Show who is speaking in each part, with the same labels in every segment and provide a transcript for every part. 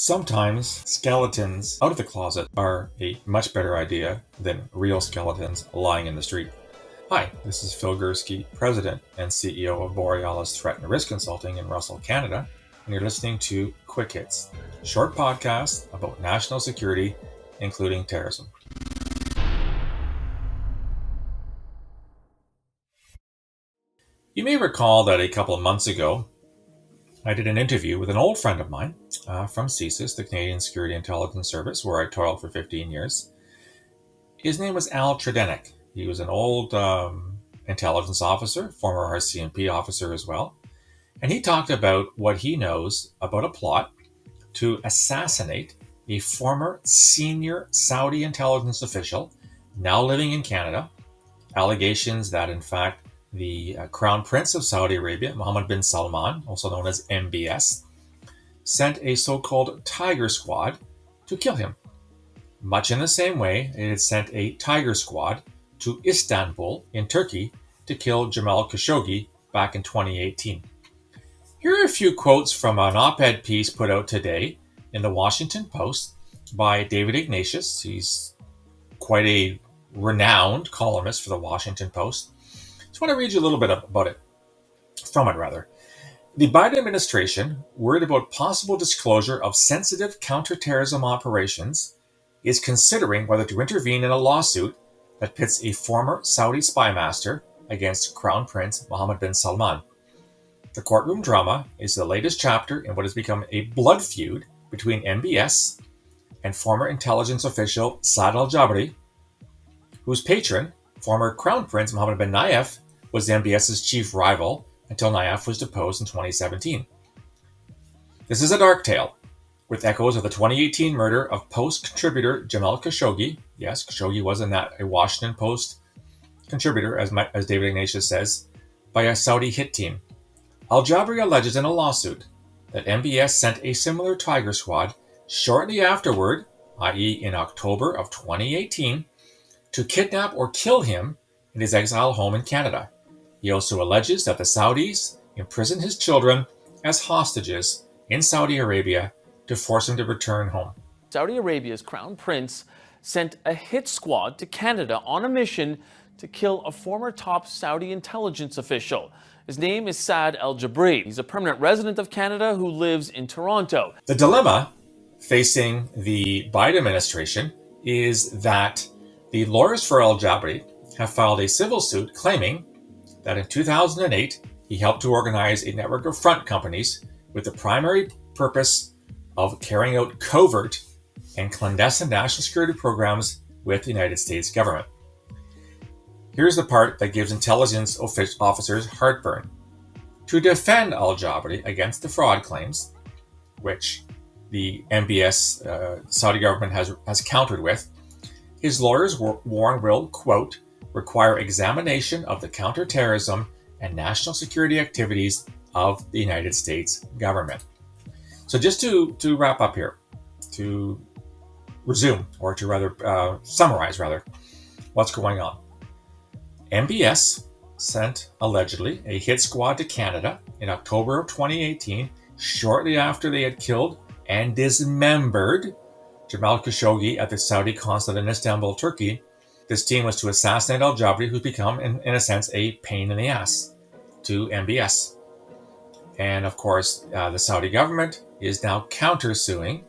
Speaker 1: Sometimes skeletons out of the closet are a much better idea than real skeletons lying in the street. Hi, this is Phil Gurski, President and CEO of Borealis Threat and Risk Consulting in Russell, Canada, and you're listening to Quick Hits, a short podcast about national security, including terrorism. You may recall that a couple of months ago, I did an interview with an old friend of mine from CSIS, the Canadian Security Intelligence Service, where I toiled for 15 years. His name was Tredennick. He was an old intelligence officer, former RCMP officer as well. And he talked about what he knows about a plot to assassinate a former senior Saudi intelligence official, now living in Canada. Allegations that, in fact, the Crown Prince of Saudi Arabia, Mohammed bin Salman, also known as MBS, sent a so-called Tiger Squad to kill him. Much in the same way, it had sent a Tiger Squad to Istanbul in Turkey to kill Jamal Khashoggi back in 2018. Here are a few quotes from an op-ed piece put out today in the Washington Post by David Ignatius. He's quite a renowned columnist for the Washington Post. I just want to read you a little bit about it. The Biden administration, worried about possible disclosure of sensitive counterterrorism operations, is considering whether to intervene in a lawsuit that pits a former Saudi spy master against Crown Prince Mohammed bin Salman. The courtroom drama is the latest chapter in what has become a blood feud between MBS and former intelligence official Saad al-Jabri, whose patron, former Crown Prince Mohammed bin Nayef, was MBS's chief rival until Nayef was deposed in 2017. This is a dark tale, with echoes of the 2018 murder of Post contributor Jamal Khashoggi. Yes, Khashoggi was a Washington Post contributor, as David Ignatius says, by a Saudi hit team. Al-Jabri alleges in a lawsuit that MBS sent a similar Tiger Squad shortly afterward, i.e. in October of 2018, to kidnap or kill him in his exile home in Canada. He also alleges that the Saudis imprisoned his children as hostages in Saudi Arabia to force him to return home.
Speaker 2: Saudi Arabia's Crown Prince sent a hit squad to Canada on a mission to kill a former top Saudi intelligence official. His name is Saad al-Jabri. He's a permanent resident of Canada who lives in Toronto.
Speaker 1: The dilemma facing the Biden administration is that the lawyers for al-Jabri have filed a civil suit claiming that in 2008, he helped to organize a network of front companies with the primary purpose of carrying out covert and clandestine national security programs with the United States government. Here's the part that gives intelligence officers heartburn. To defend al-Jabri against the fraud claims, which the MBS Saudi government has countered with, his lawyers warn will, quote, require examination of the counterterrorism and national security activities of the United States government. So just to wrap up here, to resume, or to summarize what's going on. MBS sent, allegedly, a hit squad to Canada in October of 2018, shortly after they had killed and dismembered Jamal Khashoggi at the Saudi consulate in Istanbul, Turkey. This team was to assassinate al-Jabri, who's become, in a sense, a pain in the ass to MBS. And of course, the Saudi government is now countersuing,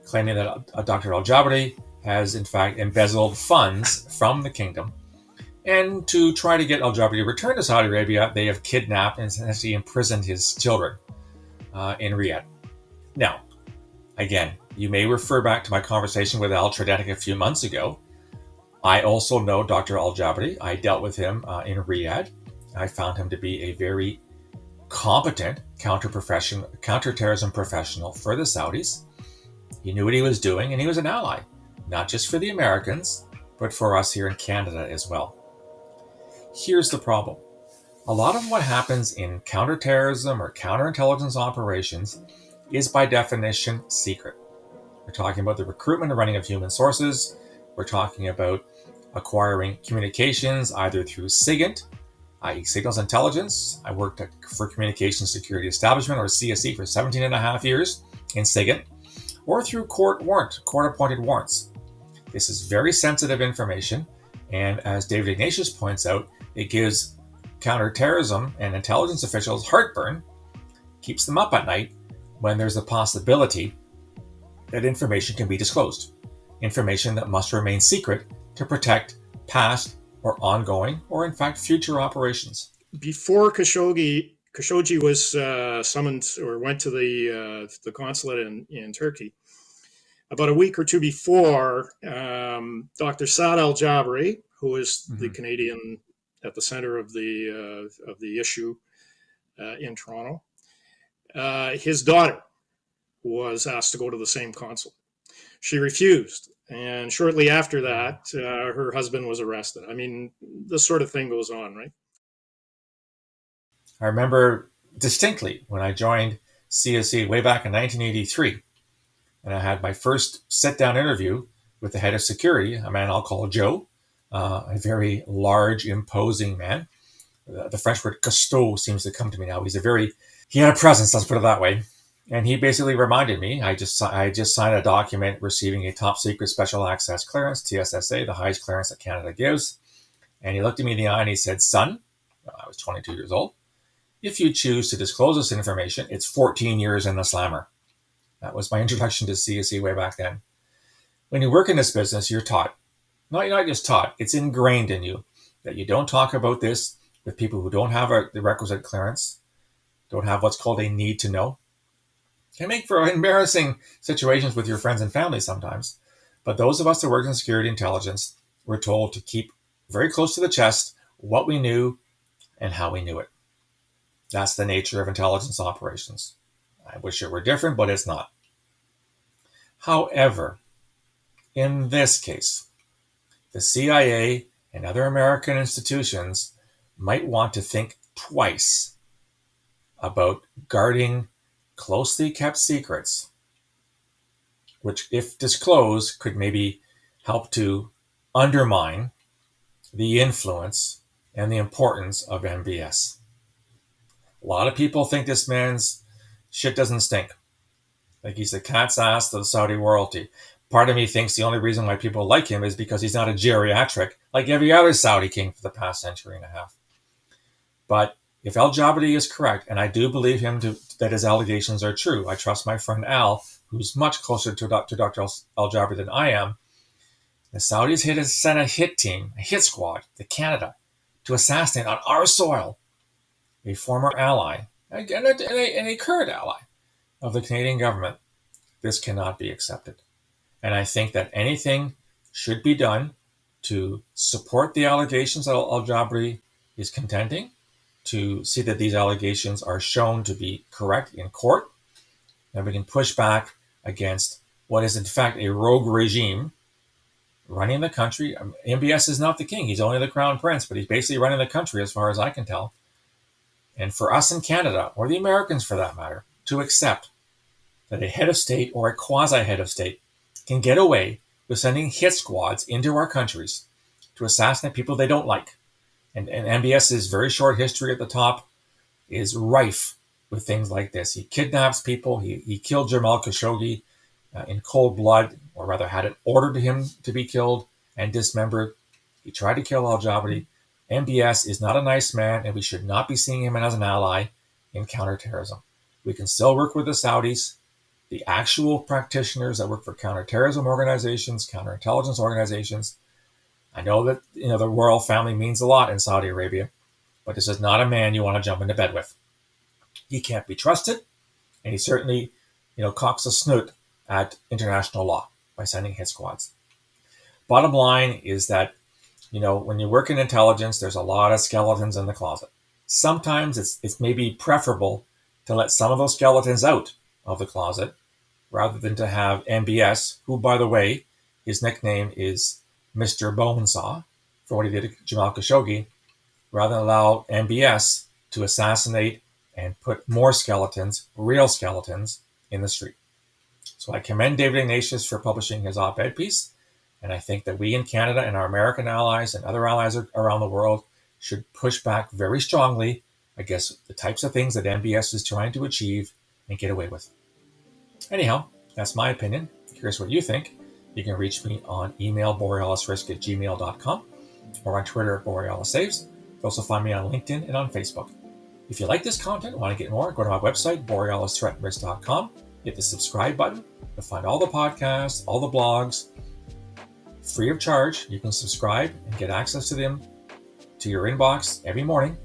Speaker 1: claiming that Dr. al-Jabri has, in fact, embezzled funds from the kingdom. And to try to get al-Jabri to return to Saudi Arabia, they have kidnapped and essentially imprisoned his children in Riyadh. Now, again, you may refer back to my conversation with Tredennick a few months ago. I also know Dr. al-Jabri. I dealt with him in Riyadh. I found him to be a very competent counterterrorism professional for the Saudis. He knew what he was doing, and he was an ally, not just for the Americans, but for us here in Canada as well. Here's the problem. A lot of what happens in counterterrorism or counterintelligence operations is by definition secret. We're talking about the recruitment and running of human sources. We're talking about acquiring communications either through SIGINT, i.e. Signals Intelligence. I worked for Communications Security Establishment, or CSE, for 17 and a half years in SIGINT. or through court-appointed warrants. This is very sensitive information, and as David Ignatius points out, it gives counterterrorism and intelligence officials heartburn, keeps them up at night when there's a possibility that information can be disclosed, information that must remain secret to protect past or ongoing or in fact future operations.
Speaker 3: Before Khashoggi was summoned or went to the consulate in Turkey, about a week or two before, Dr. Saad Al-Jabri, who is the Canadian at the center of the issue in Toronto, his daughter was asked to go to the same consulate. She refused, and shortly after that, her husband was arrested. I mean, this sort of thing goes on, right?
Speaker 1: I remember distinctly when I joined CSE way back in 1983, and I had my first sit-down interview with the head of security, a man I'll call Joe, a very large, imposing man. The French word costaud seems to come to me now. He had a presence, let's put it that way. And he basically reminded me, I just signed a document receiving a top secret special access clearance, TSSA, the highest clearance that Canada gives. And he looked at me in the eye and he said, "Son," I was 22 years old, "if you choose to disclose this information, it's 14 years in the slammer." That was my introduction to CSE way back then. When you work in this business, you're taught, not just taught, it's ingrained in you that you don't talk about this with people who don't have the requisite clearance, don't have what's called a need to know. Can make for embarrassing situations with your friends and family sometimes. But those of us that work in security intelligence were told to keep very close to the chest what we knew and how we knew it. That's the nature of intelligence operations. I wish it were different, but it's not. However, in this case, the CIA and other American institutions might want to think twice about guarding closely kept secrets, which, if disclosed, could maybe help to undermine the influence and the importance of MBS. A lot of people think this man's shit doesn't stink. Like he's the cat's ass of Saudi royalty. Part of me thinks the only reason why people like him is because he's not a geriatric like every other Saudi king for the past century and a half. But if Al-Jabri is correct, and I do believe that his allegations are true, I trust my friend Al, who's much closer to Dr. Al-Jabri than I am, the Saudis sent a hit team, a hit squad to Canada to assassinate on our soil a former ally, and a current ally of the Canadian government. This cannot be accepted. And I think that anything should be done to support the allegations that Al-Jabri is contending, to see that these allegations are shown to be correct in court, and we can push back against what is in fact a rogue regime running the country. MBS is not the king, he's only the Crown Prince, but he's basically running the country as far as I can tell. And for us in Canada, or the Americans for that matter, to accept that a head of state or a quasi-head of state can get away with sending hit squads into our countries to assassinate people they don't like. And MBS's very short history at the top is rife with things like this. He kidnaps people. He killed Jamal Khashoggi in cold blood, or rather had it ordered him to be killed and dismembered. He tried to kill Al-Jabri. MBS is not a nice man, and we should not be seeing him as an ally in counterterrorism. We can still work with the Saudis, the actual practitioners that work for counterterrorism organizations, counterintelligence organizations. I know that the royal family means a lot in Saudi Arabia, but this is not a man you want to jump into bed with. He can't be trusted, and he certainly, cocks a snoot at international law by sending hit squads. Bottom line is that, when you work in intelligence, there's a lot of skeletons in the closet. Sometimes it's maybe preferable to let some of those skeletons out of the closet rather than to have MBS, who, by the way, his nickname is Mr. Bonesaw for what he did to Jamal Khashoggi, rather than allow MBS to assassinate and put more skeletons, real skeletons, in the street. So I commend David Ignatius for publishing his op-ed piece, and I think that we in Canada and our American allies and other allies around the world should push back very strongly against the types of things that MBS is trying to achieve and get away with. Anyhow, That's my opinion. Here's what you think. You can reach me on email, borealisrisk@gmail.com, or on Twitter at borealisaves. You can also find me on LinkedIn and on Facebook. If you like this content and want to get more, go to my website, borealisthreatrisk.com. Hit the subscribe button. You'll find all the podcasts, all the blogs, free of charge. You can subscribe and get access to them to your inbox every morning.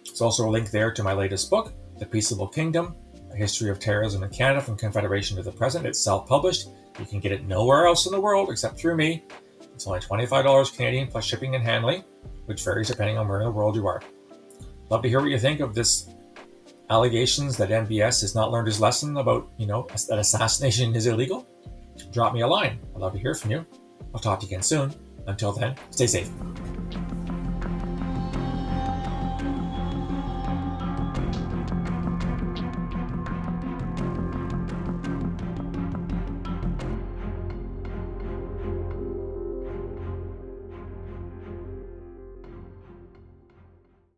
Speaker 1: There's also a link there to my latest book, The Peaceable Kingdom, A History of Terrorism in Canada from Confederation to the Present. It's self-published. You can get it nowhere else in the world except through me. It's only $25 Canadian plus shipping and handling, which varies depending on where in the world you are. Love to hear what you think of this allegations that MBS has not learned his lesson about, that assassination is illegal. Drop me a line. I'd love to hear from you. I'll talk to you again soon. Until then, stay safe.